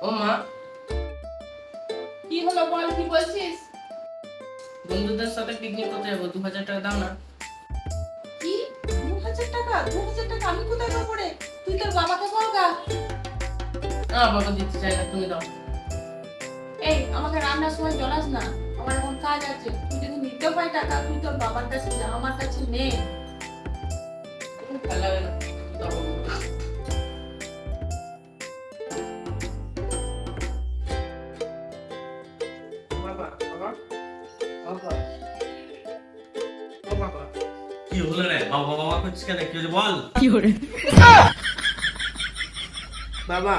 ও মা, কি হলো বল, কি বলছিস? বন্ধুদের সাথে পিকনিক করতে যাবো, 2000 টাকা দাও না। কি 2000 টাকা? 2000 টাকা আমি কোথায় পাবো রে? তুই তোর বাবাকে বলগা। না বাবা দিতে চাই না, তুমি দাও। এই আমাকে রান্নার সময় জলাস না, আমার এখন কাজ আছে। তুই যদি নিতে পাই টাকা, তুই তোর বাবার কাছে যা, আমার কাছে নে। ভালো লাগে না, দাও বাবা। বাবা, বাবা, বাবা, ও বাবা। কি হলো রে? বাবা বাবা করছিস কেন? কি হয়েছে বল। বাবা,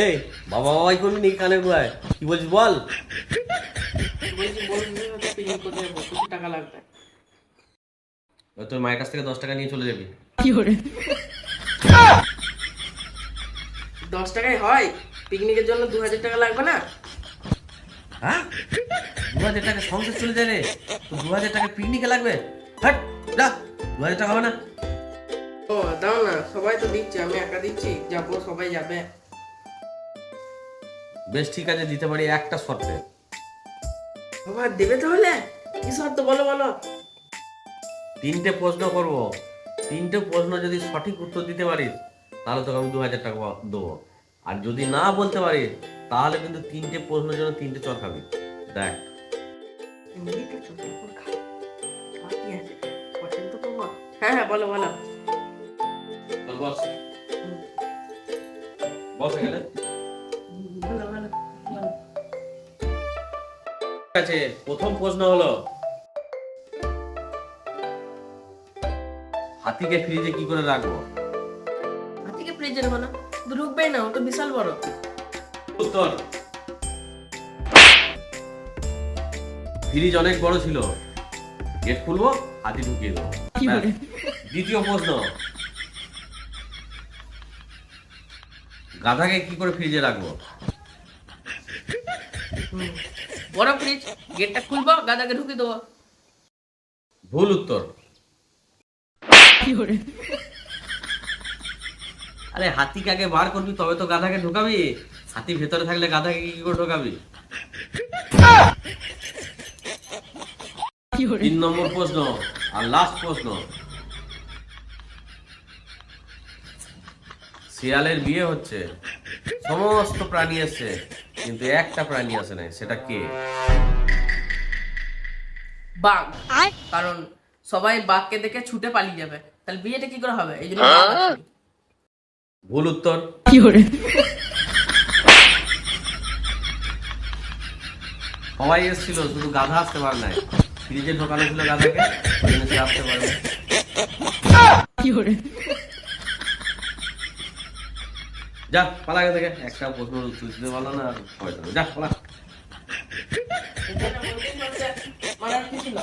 এই বাবা বাবাই করবি নি কানে গুয়ায়? কি বলছিস বল। বলছি বন্ধুদের সাথে পিকনিক করতে যাবো, কিছু টাকা লাগবে। তোর মায়ের কাছ থেকে 10 টাকা নিয়ে চলে যাবি। 10 টাকায় হয়? পিকনিকের জন্য 2000 টাকা লাগবে না? হ্যাঁ, 2000 টাকা সংসার চলে যায় রে, তো 2000 টাকা পিকনিকে লাগবে? হাট যা, 2000 টাকা হবে না। ও দাও না, সবাই তো দিচ্ছে, আমি একা দিচ্ছি? যাবো, সবাই যাবে। বেশ ঠিক আছে, দিতে পারি একটা শর্তে। বাবা দেবে তাহলে? কি শর্ত বলো বলো। 3টে প্রশ্ন করব, 3টে প্রশ্ন যদি সঠিক উত্তর দিতে পারিস তাহলে তোকে আমি 2000 টাকা দেবো। আর যদি না বলতে পারিস তাহলে কিন্তু 3টে প্রশ্নের জন্য 3টে চর খাবি। দেখ এমনিতে চোখের উপর খা, আর কি আছে? পছন্দ করবো। হ্যাঁ হ্যাঁ, বলো বলো। বস, বস এখানে। বলো বলো বলো। ঠিক আছে, প্রথম প্রশ্ন হলো, হাতিকে ফ্রিজে কি করে রাখবো? হাতিকে ফ্রিজে রাখো না, ঢুকবেই না, ও তো বিশাল বড়। উত্তর, ফ্রিজ অনেক বড় ছিল, গেট খুলবো, হাতি ঢুকিয়ে দেবো। ব্যাস। দ্বিতীয় প্রশ্ন, গাধাকে কি করে ফ্রিজে রাখবো? বড় ফ্রিজ, গেটটা খুলবো, গাদাকে ঢুকিয়ে দেবো। ভুল উত্তর। আরে হাতিকে আগে বার করবি তবে তো গাধাকে ঢোকাবি, হাতি ভেতরে থাকলে গাধাকে কি করে ঢোকাবি? 3 নম্বর প্রশ্ন আর লাস্ট প্রশ্ন, শিয়ালের বিয়ে হচ্ছে, সমস্ত প্রাণী এসছে কিন্তু একটা প্রাণী আসে নাই, সেটা কে? বাঘ। কারণ সবাই বাঘকে দেখে ছুটে পালিয়ে যাবে, তাহলে বিয়েটা কি করে হবে? এই জন্য বাঘ আসবে। ভুল উত্তর। সবাই এসেছিল, শুধু গাধা আসতে পারে নাই, ফ্রিজে ঢোকানো ছিল গাধাকে, ওই জন্য সে আসতে পারে না। যা পালা এখান থেকে, একটা প্রশ্ন উত্তর দিতে পারলো না, আর সবাই যা পালা। এখানে বলতে বলতে মারার কি ছিল?